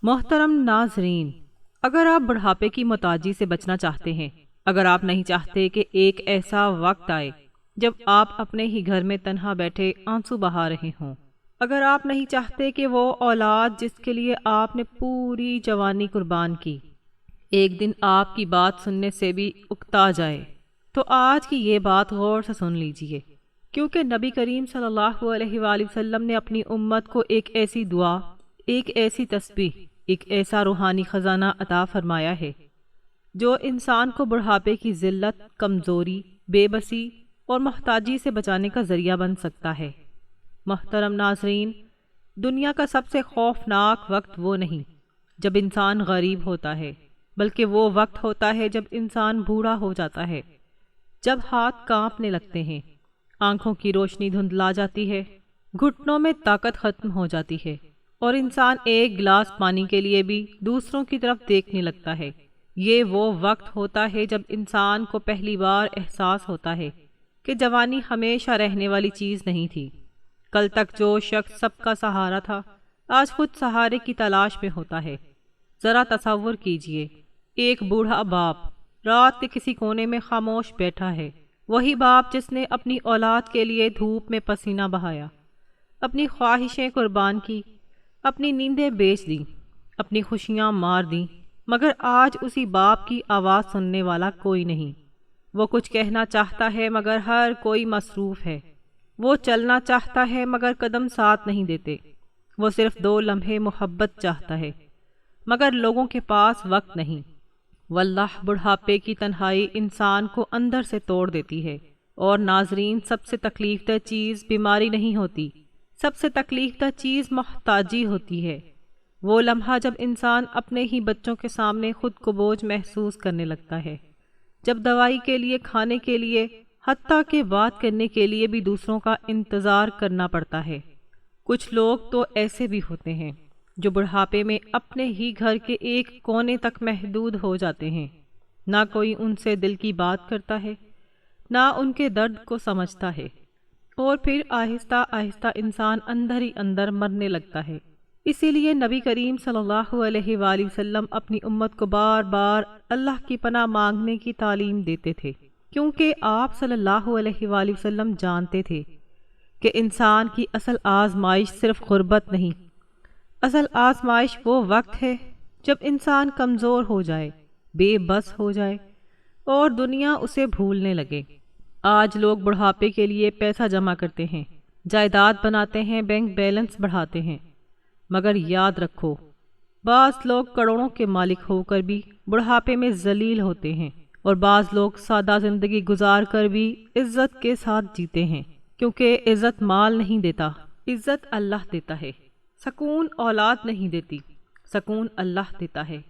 محترم ناظرین، اگر آپ بڑھاپے کی محتاجی سے بچنا چاہتے ہیں، اگر آپ نہیں چاہتے کہ ایک ایسا وقت آئے جب آپ اپنے ہی گھر میں تنہا بیٹھے آنسو بہا رہے ہوں، اگر آپ نہیں چاہتے کہ وہ اولاد جس کے لیے آپ نے پوری جوانی قربان کی ایک دن آپ کی بات سننے سے بھی اکتا جائے، تو آج کی یہ بات غور سے سن لیجئے، کیونکہ نبی کریم صلی اللہ علیہ وآلہ وسلم نے اپنی امت کو ایک ایسی دعا، ایک ایسی تسبیح، ایک ایسا روحانی خزانہ عطا فرمایا ہے جو انسان کو بڑھاپے کی ذلت، کمزوری، بے بسی اور محتاجی سے بچانے کا ذریعہ بن سکتا ہے۔ محترم ناظرین، دنیا کا سب سے خوفناک وقت وہ نہیں جب انسان غریب ہوتا ہے، بلکہ وہ وقت ہوتا ہے جب انسان بوڑھا ہو جاتا ہے، جب ہاتھ کانپنے لگتے ہیں، آنکھوں کی روشنی دھندلا جاتی ہے، گھٹنوں میں طاقت ختم ہو جاتی ہے، اور انسان ایک گلاس پانی کے لیے بھی دوسروں کی طرف دیکھنے لگتا ہے۔ یہ وہ وقت ہوتا ہے جب انسان کو پہلی بار احساس ہوتا ہے کہ جوانی ہمیشہ رہنے والی چیز نہیں تھی۔ کل تک جو شخص سب کا سہارا تھا، آج خود سہارے کی تلاش میں ہوتا ہے۔ ذرا تصور کیجئے، ایک بوڑھا باپ رات کے کسی کونے میں خاموش بیٹھا ہے، وہی باپ جس نے اپنی اولاد کے لیے دھوپ میں پسینہ بہایا، اپنی خواہشیں قربان کی، اپنی نیندیں بیچ دیں، اپنی خوشیاں مار دیں، مگر آج اسی باپ کی آواز سننے والا کوئی نہیں۔ وہ کچھ کہنا چاہتا ہے مگر ہر کوئی مصروف ہے، وہ چلنا چاہتا ہے مگر قدم ساتھ نہیں دیتے، وہ صرف 2 لمحے محبت چاہتا ہے مگر لوگوں کے پاس وقت نہیں۔ واللہ بڑھاپے کی تنہائی انسان کو اندر سے توڑ دیتی ہے۔ اور ناظرین، سب سے تکلیف دہ چیز بیماری نہیں ہوتی، سب سے تکلیف دہ چیز محتاجی ہوتی ہے۔ وہ لمحہ جب انسان اپنے ہی بچوں کے سامنے خود کو بوجھ محسوس کرنے لگتا ہے، جب دوائی کے لیے، کھانے کے لیے، حتیٰ کہ بات کرنے کے لیے بھی دوسروں کا انتظار کرنا پڑتا ہے۔ کچھ لوگ تو ایسے بھی ہوتے ہیں جو بڑھاپے میں اپنے ہی گھر کے ایک کونے تک محدود ہو جاتے ہیں، نہ کوئی ان سے دل کی بات کرتا ہے، نہ ان کے درد کو سمجھتا ہے، اور پھر آہستہ آہستہ انسان اندر ہی اندر مرنے لگتا ہے۔ اسی لیے نبی کریم صلی اللہ علیہ وآلہ وسلم اپنی امت کو بار بار اللہ کی پناہ مانگنے کی تعلیم دیتے تھے، کیونکہ آپ صلی اللہ علیہ وآلہ وسلم جانتے تھے کہ انسان کی اصل آزمائش صرف غربت نہیں، اصل آزمائش وہ وقت ہے جب انسان کمزور ہو جائے، بے بس ہو جائے اور دنیا اسے بھولنے لگے۔ آج لوگ بڑھاپے کے لیے پیسہ جمع کرتے ہیں، جائیداد بناتے ہیں، بینک بیلنس بڑھاتے ہیں، مگر یاد رکھو، بعض لوگ کروڑوں کے مالک ہو کر بھی بڑھاپے میں ذلیل ہوتے ہیں، اور بعض لوگ سادہ زندگی گزار کر بھی عزت کے ساتھ جیتے ہیں، کیونکہ عزت مال نہیں دیتا، عزت اللہ دیتا ہے۔ سکون اولاد نہیں دیتی، سکون اللہ دیتا ہے۔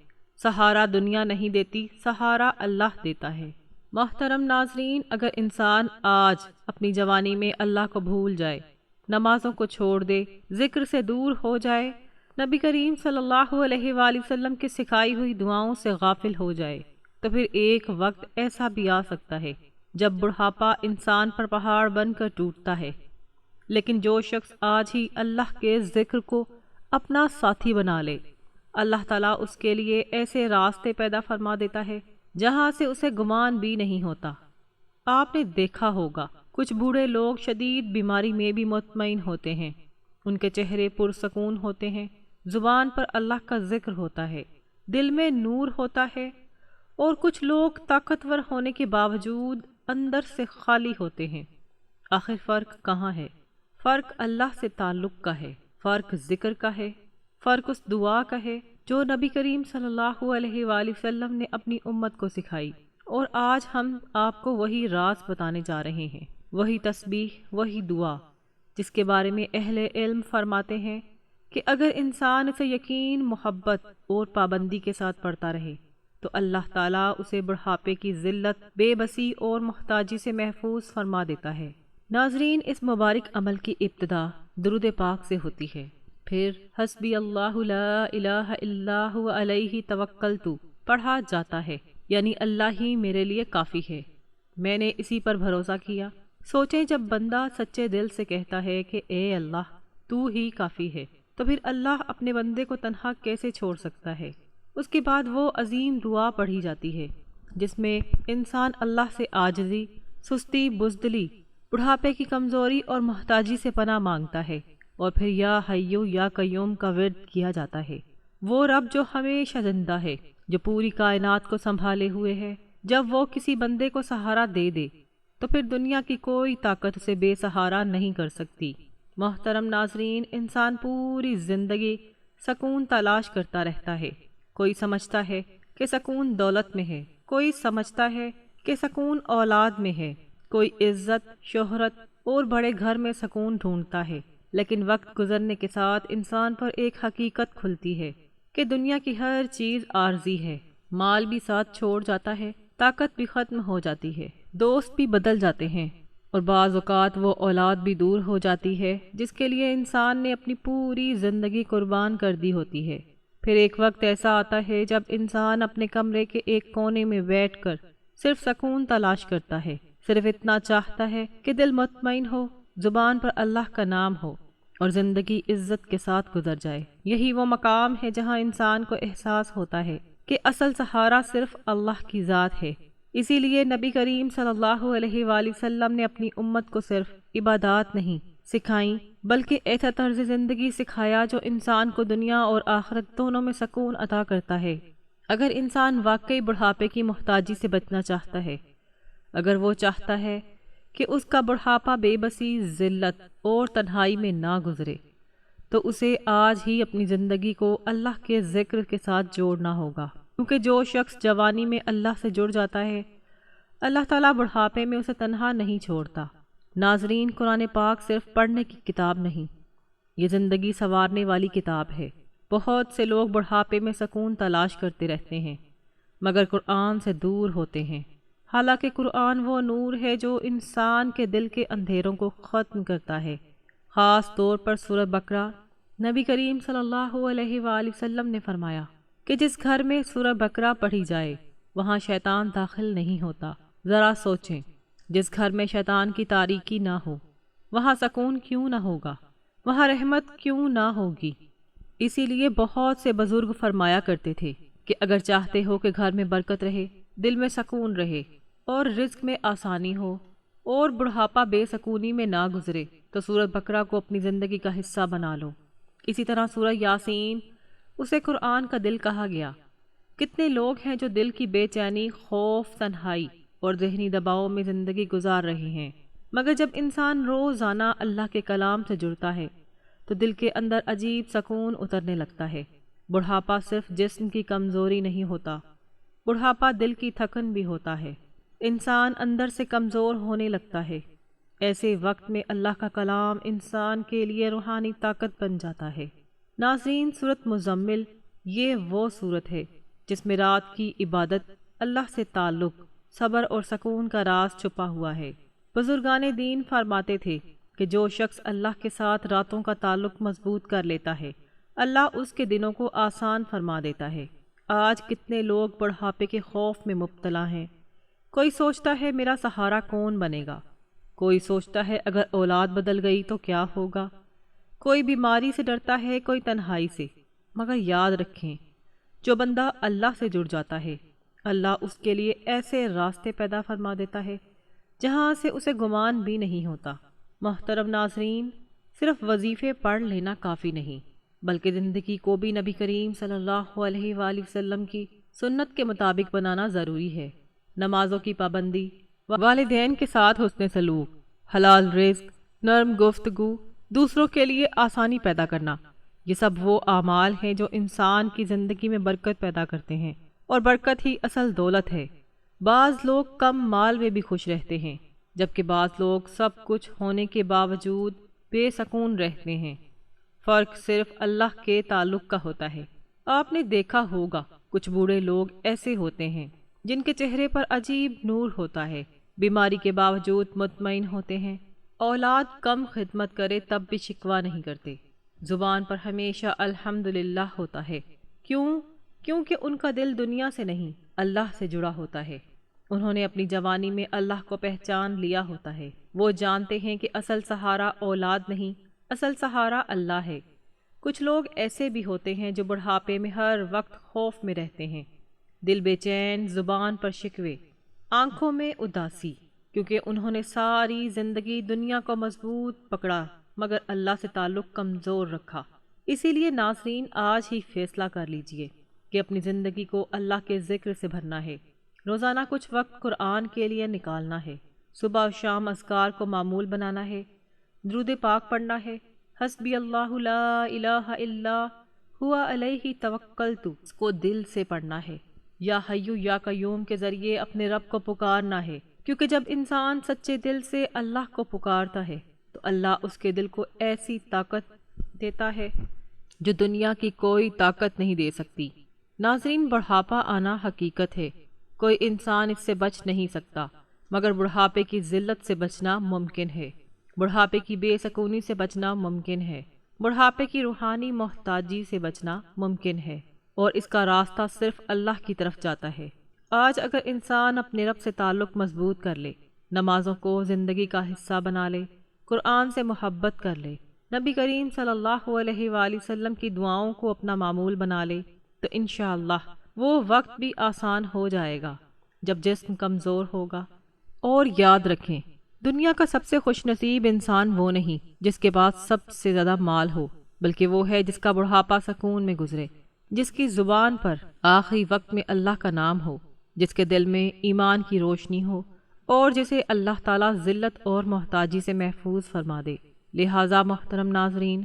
سہارا دنیا نہیں دیتی، سہارا اللہ دیتا ہے۔ محترم ناظرین، اگر انسان آج اپنی جوانی میں اللہ کو بھول جائے، نمازوں کو چھوڑ دے، ذکر سے دور ہو جائے، نبی کریم صلی اللہ علیہ وآلہ وسلم کی سکھائی ہوئی دعاؤں سے غافل ہو جائے، تو پھر ایک وقت ایسا بھی آ سکتا ہے جب بڑھاپا انسان پر پہاڑ بن کر ٹوٹتا ہے۔ لیکن جو شخص آج ہی اللہ کے ذکر کو اپنا ساتھی بنا لے، اللہ تعالیٰ اس کے لیے ایسے راستے پیدا فرما دیتا ہے جہاں سے اسے گمان بھی نہیں ہوتا۔ آپ نے دیکھا ہوگا، کچھ بوڑھے لوگ شدید بیماری میں بھی مطمئن ہوتے ہیں، ان کے چہرے پرسکون ہوتے ہیں، زبان پر اللہ کا ذکر ہوتا ہے، دل میں نور ہوتا ہے، اور کچھ لوگ طاقتور ہونے کے باوجود اندر سے خالی ہوتے ہیں۔ آخر فرق کہاں ہے؟ فرق اللہ سے تعلق کا ہے، فرق ذکر کا ہے، فرق اس دعا کا ہے جو نبی کریم صلی اللہ علیہ وآلہ وسلم نے اپنی امت کو سکھائی، اور آج ہم آپ کو وہی راز بتانے جا رہے ہیں، وہی تسبیح، وہی دعا جس کے بارے میں اہل علم فرماتے ہیں کہ اگر انسان اسے یقین، محبت اور پابندی کے ساتھ پڑھتا رہے تو اللہ تعالیٰ اسے بڑھاپے کی ذلت، بے بسی اور محتاجی سے محفوظ فرما دیتا ہے۔ ناظرین، اس مبارک عمل کی ابتدا درود پاک سے ہوتی ہے، پھر حسبی اللہ لا الہ الا هو علیہ توکلت پڑھا جاتا ہے، یعنی اللہ ہی میرے لیے کافی ہے، میں نے اسی پر بھروسہ کیا۔ سوچیں، جب بندہ سچے دل سے کہتا ہے کہ اے اللہ تو ہی کافی ہے، تو پھر اللہ اپنے بندے کو تنہا کیسے چھوڑ سکتا ہے؟ اس کے بعد وہ عظیم دعا پڑھی جاتی ہے جس میں انسان اللہ سے عاجزی، سستی، بزدلی، بڑھاپے کی کمزوری اور محتاجی سے پناہ مانگتا ہے، اور پھر یا حیو یا قیوم کا ورد کیا جاتا ہے۔ وہ رب جو ہمیشہ زندہ ہے، جو پوری کائنات کو سنبھالے ہوئے ہے، جب وہ کسی بندے کو سہارا دے دے تو پھر دنیا کی کوئی طاقت اسے بے سہارا نہیں کر سکتی۔ محترم ناظرین، انسان پوری زندگی سکون تلاش کرتا رہتا ہے۔ کوئی سمجھتا ہے کہ سکون دولت میں ہے، کوئی سمجھتا ہے کہ سکون اولاد میں ہے، کوئی عزت، شہرت اور بڑے گھر میں سکون ڈھونڈتا ہے، لیکن وقت گزرنے کے ساتھ انسان پر ایک حقیقت کھلتی ہے کہ دنیا کی ہر چیز عارضی ہے۔ مال بھی ساتھ چھوڑ جاتا ہے، طاقت بھی ختم ہو جاتی ہے، دوست بھی بدل جاتے ہیں، اور بعض اوقات وہ اولاد بھی دور ہو جاتی ہے جس کے لیے انسان نے اپنی پوری زندگی قربان کر دی ہوتی ہے۔ پھر ایک وقت ایسا آتا ہے جب انسان اپنے کمرے کے ایک کونے میں بیٹھ کر صرف سکون تلاش کرتا ہے، صرف اتنا چاہتا ہے کہ دل مطمئن ہو، زبان پر اللہ کا نام ہو اور زندگی عزت کے ساتھ گزر جائے۔ یہی وہ مقام ہے جہاں انسان کو احساس ہوتا ہے کہ اصل سہارا صرف اللہ کی ذات ہے۔ اسی لیے نبی کریم صلی اللہ علیہ وآلہ وسلم نے اپنی امت کو صرف عبادات نہیں سکھائیں بلکہ ایسا طرز زندگی سکھایا جو انسان کو دنیا اور آخرت دونوں میں سکون عطا کرتا ہے۔ اگر انسان واقعی بڑھاپے کی محتاجی سے بچنا چاہتا ہے، اگر وہ چاہتا ہے کہ اس کا بڑھاپا بے بسی، ذلت اور تنہائی میں نہ گزرے، تو اسے آج ہی اپنی زندگی کو اللہ کے ذکر کے ساتھ جوڑنا ہوگا، کیونکہ جو شخص جوانی میں اللہ سے جڑ جاتا ہے، اللہ تعالیٰ بڑھاپے میں اسے تنہا نہیں چھوڑتا۔ ناظرین، قرآن پاک صرف پڑھنے کی کتاب نہیں، یہ زندگی سنوارنے والی کتاب ہے۔ بہت سے لوگ بڑھاپے میں سکون تلاش کرتے رہتے ہیں مگر قرآن سے دور ہوتے ہیں، حالانکہ قرآن وہ نور ہے جو انسان کے دل کے اندھیروں کو ختم کرتا ہے۔ خاص طور پر سورہ بقرہ، نبی کریم صلی اللہ علیہ وآلہ وسلم نے فرمایا کہ جس گھر میں سورہ بقرہ پڑھی جائے وہاں شیطان داخل نہیں ہوتا۔ ذرا سوچیں، جس گھر میں شیطان کی تاریکی نہ ہو وہاں سکون کیوں نہ ہوگا، وہاں رحمت کیوں نہ ہوگی؟ اسی لیے بہت سے بزرگ فرمایا کرتے تھے کہ اگر چاہتے ہو کہ گھر میں برکت رہے، دل میں سکون رہے اور رزق میں آسانی ہو اور بڑھاپا بے سکونی میں نہ گزرے تو سورہ بقرہ کو اپنی زندگی کا حصہ بنا لو۔ اسی طرح سورہ یاسین، اسے قرآن کا دل کہا گیا۔ کتنے لوگ ہیں جو دل کی بے چینی، خوف، تنہائی اور ذہنی دباؤ میں زندگی گزار رہے ہیں، مگر جب انسان روزانہ اللہ کے کلام سے جڑتا ہے تو دل کے اندر عجیب سکون اترنے لگتا ہے۔ بڑھاپا صرف جسم کی کمزوری نہیں ہوتا، بڑھاپا دل کی تھکن بھی ہوتا ہے۔ انسان اندر سے کمزور ہونے لگتا ہے۔ ایسے وقت میں اللہ کا کلام انسان کے لیے روحانی طاقت بن جاتا ہے۔ ناظرین، سورۃ مزمل یہ وہ سورت ہے جس میں رات کی عبادت، اللہ سے تعلق، صبر اور سکون کا راز چھپا ہوا ہے۔ بزرگان دین فرماتے تھے کہ جو شخص اللہ کے ساتھ راتوں کا تعلق مضبوط کر لیتا ہے، اللہ اس کے دنوں کو آسان فرما دیتا ہے۔ آج کتنے لوگ بڑھاپے کے خوف میں مبتلا ہیں۔ کوئی سوچتا ہے میرا سہارا کون بنے گا، کوئی سوچتا ہے اگر اولاد بدل گئی تو کیا ہوگا، کوئی بیماری سے ڈرتا ہے، کوئی تنہائی سے۔ مگر یاد رکھیں، جو بندہ اللہ سے جڑ جاتا ہے، اللہ اس کے لیے ایسے راستے پیدا فرما دیتا ہے جہاں سے اسے گمان بھی نہیں ہوتا۔ محترم ناظرین، صرف وظیفے پڑھ لینا کافی نہیں، بلکہ زندگی کو بھی نبی کریم صلی اللہ علیہ وآلہ وسلم کی سنت کے مطابق بنانا ضروری ہے۔ نمازوں کی پابندی، والدین کے ساتھ حسن سلوک، حلال رزق، نرم گفتگو، دوسروں کے لیے آسانی پیدا کرنا، یہ سب وہ اعمال ہیں جو انسان کی زندگی میں برکت پیدا کرتے ہیں، اور برکت ہی اصل دولت ہے۔ بعض لوگ کم مال میں بھی خوش رہتے ہیں، جبکہ بعض لوگ سب کچھ ہونے کے باوجود بے سکون رہتے ہیں۔ فرق صرف اللہ کے تعلق کا ہوتا ہے۔ آپ نے دیکھا ہوگا کچھ بوڑھے لوگ ایسے ہوتے ہیں جن کے چہرے پر عجیب نور ہوتا ہے، بیماری کے باوجود مطمئن ہوتے ہیں، اولاد کم خدمت کرے تب بھی شکوہ نہیں کرتے، زبان پر ہمیشہ الحمدللہ ہوتا ہے۔ کیونکہ ان کا دل دنیا سے نہیں، اللہ سے جڑا ہوتا ہے۔ انہوں نے اپنی جوانی میں اللہ کو پہچان لیا ہوتا ہے۔ وہ جانتے ہیں کہ اصل سہارا اولاد نہیں، اصل سہارا اللہ ہے۔ کچھ لوگ ایسے بھی ہوتے ہیں جو بڑھاپے میں ہر وقت خوف میں رہتے ہیں، دل بے چین، زبان پر شکوے، آنکھوں میں اداسی، کیونکہ انہوں نے ساری زندگی دنیا کو مضبوط پکڑا مگر اللہ سے تعلق کمزور رکھا۔ اسی لیے ناظرین، آج ہی فیصلہ کر لیجئے کہ اپنی زندگی کو اللہ کے ذکر سے بھرنا ہے، روزانہ کچھ وقت قرآن کے لیے نکالنا ہے، صبح و شام اذکار کو معمول بنانا ہے، درود پاک پڑھنا ہے، حسبی اللہ لا الہ الا ہوا علیہ توکلت اس کو دل سے پڑھنا ہے، یا حیو یا قیوم کے ذریعے اپنے رب کو پکارنا ہے، کیونکہ جب انسان سچے دل سے اللہ کو پکارتا ہے تو اللہ اس کے دل کو ایسی طاقت دیتا ہے جو دنیا کی کوئی طاقت نہیں دے سکتی۔ ناظرین، بڑھاپا آنا حقیقت ہے، کوئی انسان اس سے بچ نہیں سکتا، مگر بڑھاپے کی ذلت سے بچنا ممکن ہے، بڑھاپے کی بے سکونی سے بچنا ممکن ہے، بڑھاپے کی روحانی محتاجی سے بچنا ممکن ہے، اور اس کا راستہ صرف اللہ کی طرف جاتا ہے۔ آج اگر انسان اپنے رب سے تعلق مضبوط کر لے، نمازوں کو زندگی کا حصہ بنا لے، قرآن سے محبت کر لے، نبی کریم صلی اللہ علیہ وآلہ وسلم کی دعاؤں کو اپنا معمول بنا لے، تو انشاءاللہ وہ وقت بھی آسان ہو جائے گا جب جسم کمزور ہوگا۔ اور یاد رکھیں، دنیا کا سب سے خوش نصیب انسان وہ نہیں جس کے پاس سب سے زیادہ مال ہو، بلکہ وہ ہے جس کا بڑھاپا سکون میں گزرے، جس کی زبان پر آخری وقت میں اللہ کا نام ہو، جس کے دل میں ایمان کی روشنی ہو، اور جسے اللہ تعالیٰ ذلت اور محتاجی سے محفوظ فرما دے۔ لہٰذا محترم ناظرین،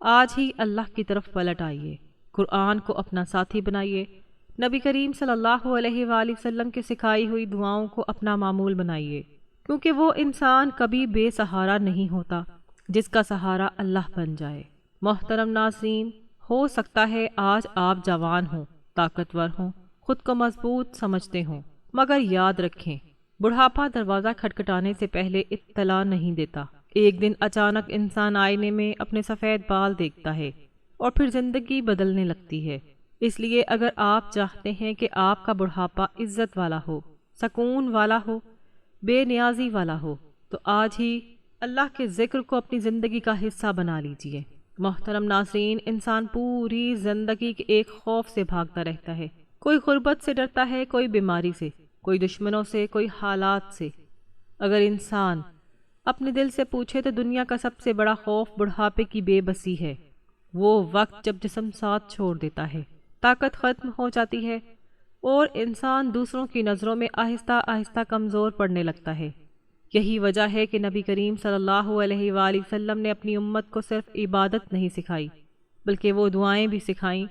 آج ہی اللہ کی طرف پلٹ آئیے، قرآن کو اپنا ساتھی بنائیے، نبی کریم صلی اللہ علیہ وآلہ وسلم کی سکھائی ہوئی دعاؤں کو اپنا معمول بنائیے، کیونکہ وہ انسان کبھی بے سہارا نہیں ہوتا جس کا سہارا اللہ بن جائے۔ محترم ناظرین، ہو سکتا ہے آج آپ جوان ہوں، طاقتور ہوں، خود کو مضبوط سمجھتے ہوں، مگر یاد رکھیں، بڑھاپا دروازہ کھٹکھٹانے سے پہلے اطلاع نہیں دیتا۔ ایک دن اچانک انسان آئینے میں اپنے سفید بال دیکھتا ہے اور پھر زندگی بدلنے لگتی ہے۔ اس لیے اگر آپ چاہتے ہیں کہ آپ کا بڑھاپا عزت والا ہو، سکون والا ہو، بے نیازی والا ہو، تو آج ہی اللہ کے ذکر کو اپنی زندگی کا حصہ بنا لیجئے۔ محترم ناظرین، انسان پوری زندگی کے ایک خوف سے بھاگتا رہتا ہے، کوئی غربت سے ڈرتا ہے، کوئی بیماری سے، کوئی دشمنوں سے، کوئی حالات سے۔ اگر انسان اپنے دل سے پوچھے تو دنیا کا سب سے بڑا خوف بڑھاپے کی بے بسی ہے، وہ وقت جب جسم ساتھ چھوڑ دیتا ہے، طاقت ختم ہو جاتی ہے اور انسان دوسروں کی نظروں میں آہستہ آہستہ کمزور پڑنے لگتا ہے۔ یہی وجہ ہے کہ نبی کریم صلی اللہ علیہ وآلہ وسلم نے اپنی امت کو صرف عبادت نہیں سکھائی، بلکہ وہ دعائیں بھی سکھائیں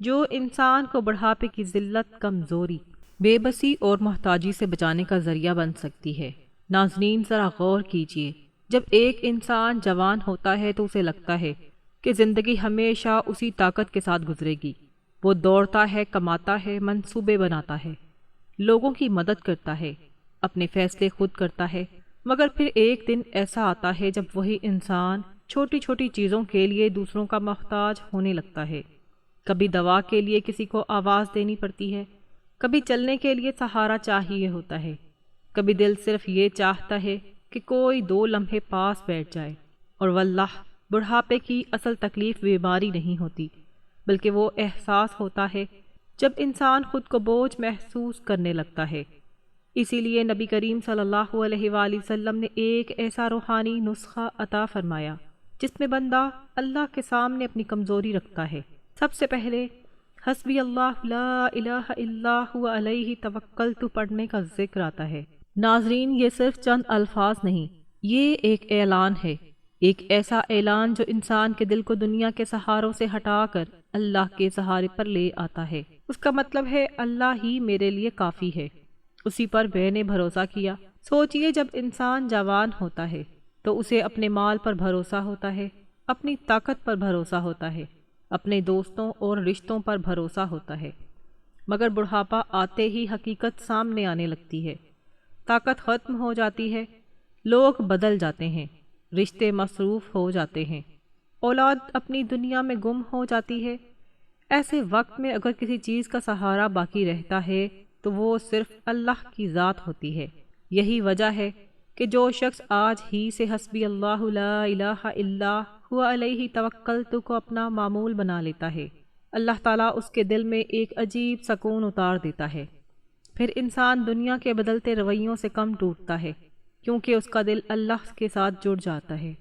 جو انسان کو بڑھاپے کی ذلت، کمزوری، بے بسی اور محتاجی سے بچانے کا ذریعہ بن سکتی ہے۔ ناظرین، ذرا غور کیجئے، جب ایک انسان جوان ہوتا ہے تو اسے لگتا ہے کہ زندگی ہمیشہ اسی طاقت کے ساتھ گزرے گی۔ وہ دوڑتا ہے، کماتا ہے، منصوبے بناتا ہے، لوگوں کی مدد کرتا ہے، اپنے فیصلے خود کرتا ہے، مگر پھر ایک دن ایسا آتا ہے جب وہی انسان چھوٹی چھوٹی چیزوں کے لیے دوسروں کا محتاج ہونے لگتا ہے۔ کبھی دوا کے لیے کسی کو آواز دینی پڑتی ہے، کبھی چلنے کے لیے سہارا چاہیے ہوتا ہے، کبھی دل صرف یہ چاہتا ہے کہ کوئی 2 لمحے پاس بیٹھ جائے۔ اور واللہ، بڑھاپے کی اصل تکلیف بیماری نہیں ہوتی، بلکہ وہ احساس ہوتا ہے جب انسان خود کو بوجھ محسوس کرنے لگتا ہے۔ اسی لیے نبی کریم صلی اللہ علیہ وآلہ وسلم نے ایک ایسا روحانی نسخہ عطا فرمایا جس میں بندہ اللہ کے سامنے اپنی کمزوری رکھتا ہے۔ سب سے پہلے حسبی اللہ لا الہ الا ہوا علیہ توکلت پڑھنے کا ذکر آتا ہے۔ ناظرین، یہ صرف چند الفاظ نہیں، یہ ایک اعلان ہے، ایک ایسا اعلان جو انسان کے دل کو دنیا کے سہاروں سے ہٹا کر اللہ کے سہارے پر لے آتا ہے۔ اس کا مطلب ہے اللہ ہی میرے لیے کافی ہے، اسی پر میں نے بھروسہ کیا۔ سوچئے، جب انسان جوان ہوتا ہے تو اسے اپنے مال پر بھروسہ ہوتا ہے، اپنی طاقت پر بھروسہ ہوتا ہے، اپنے دوستوں اور رشتوں پر بھروسہ ہوتا ہے، مگر بڑھاپا آتے ہی حقیقت سامنے آنے لگتی ہے، طاقت ختم ہو جاتی ہے، لوگ بدل جاتے ہیں، رشتے مصروف ہو جاتے ہیں، اولاد اپنی دنیا میں گم ہو جاتی ہے۔ ایسے وقت میں اگر کسی چیز کا سہارا باقی رہتا ہے تو وہ صرف اللہ کی ذات ہوتی ہے۔ یہی وجہ ہے کہ جو شخص آج ہی سے حسبی اللہ لا الہ الا ہوا علیہ توکلت کو اپنا معمول بنا لیتا ہے، اللہ تعالیٰ اس کے دل میں ایک عجیب سکون اتار دیتا ہے۔ پھر انسان دنیا کے بدلتے رویوں سے کم ٹوٹتا ہے، کیونکہ اس کا دل اللہ کے ساتھ جڑ جاتا ہے۔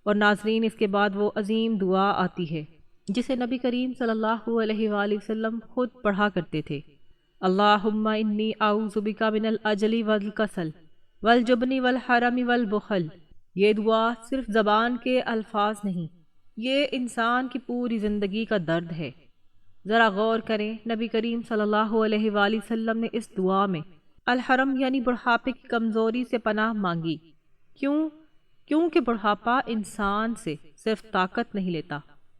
اور ناظرین، اس کے بعد وہ عظیم دعا آتی ہے جسے نبی کریم صلی اللہ علیہ وآلہ وسلم خود پڑھا کرتے تھے۔ اللہم انی اعوذ بک من العجل والکسل والجبن والحرم والبخل۔ یہ دعا صرف زبان کے الفاظ نہیں، یہ انسان کی پوری زندگی کا درد ہے۔ ذرا غور کریں، نبی کریم صلی اللہ علیہ وآلہ وسلم نے اس دعا میں الحرم یعنی بڑھاپے کی کمزوری سے پناہ مانگی۔ کیونکہ بڑھاپا انسان سے صرف طاقت نہیں لیتا،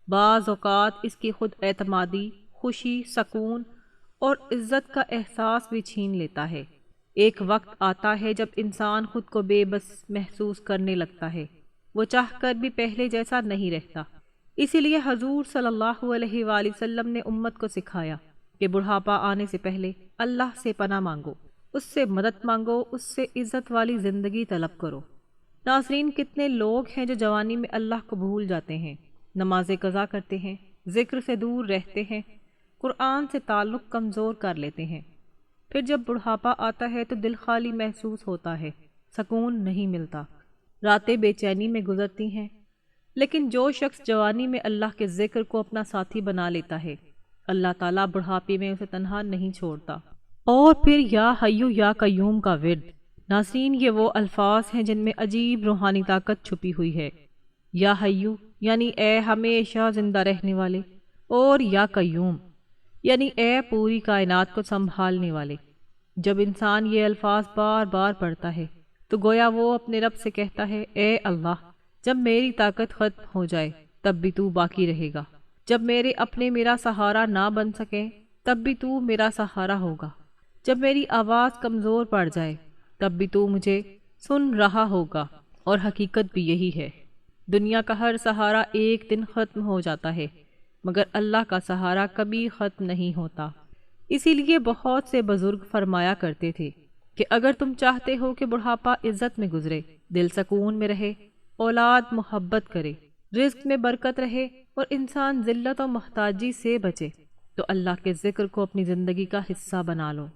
بعض اوقات اس کی خود اعتمادی، خوشی، سکون اور عزت کا احساس بھی چھین لیتا ہے۔ ایک وقت آتا ہے جب انسان خود کو بے بس محسوس کرنے لگتا ہے، وہ چاہ کر بھی پہلے جیسا نہیں رہتا۔ اسی لیے حضور صلی اللہ علیہ وآلہ وسلم نے امت کو سکھایا کہ بڑھاپا آنے سے پہلے اللہ سے پناہ مانگو، اس سے مدد مانگو، اس سے عزت والی زندگی طلب کرو۔ ناظرین، کتنے لوگ ہیں جو جوانی میں اللہ کو بھول جاتے ہیں، نمازیں قضا کرتے ہیں، ذکر سے دور رہتے ہیں، قرآن سے تعلق کمزور کر لیتے ہیں۔ پھر جب بڑھاپا آتا ہے تو دل خالی محسوس ہوتا ہے، سکون نہیں ملتا، راتیں بے چینی میں گزرتی ہیں۔ لیکن جو شخص جوانی میں اللہ کے ذکر کو اپنا ساتھی بنا لیتا ہے، اللہ تعالیٰ بڑھاپے میں اسے تنہا نہیں چھوڑتا۔ اور پھر یا حیو یا قیوم کا ورد، ناظرین، یہ وہ الفاظ ہیں جن میں عجیب روحانی طاقت چھپی ہوئی ہے۔ یا حیو یعنی اے ہمیشہ زندہ رہنے والے، اور یا قیوم یعنی اے پوری کائنات کو سنبھالنے والے۔ جب انسان یہ الفاظ بار بار پڑھتا ہے تو گویا وہ اپنے رب سے کہتا ہے، اے اللہ، جب میری طاقت ختم ہو جائے تب بھی تو باقی رہے گا، جب میرے اپنے میرا سہارا نہ بن سکے تب بھی تو میرا سہارا ہوگا، جب میری آواز کمزور پڑ جائے تب بھی تو مجھے سن رہا ہوگا۔ اور حقیقت بھی یہی ہے، دنیا کا ہر سہارا ایک دن ختم ہو جاتا ہے، مگر اللہ کا سہارا کبھی ختم نہیں ہوتا۔ اسی لیے بہت سے بزرگ فرمایا کرتے تھے کہ اگر تم چاہتے ہو کہ بڑھاپا عزت میں گزرے، دل سکون میں رہے، اولاد محبت کرے، رزق میں برکت رہے اور انسان ذلت و محتاجی سے بچے، تو اللہ کے ذکر کو اپنی زندگی کا حصہ بنا لو۔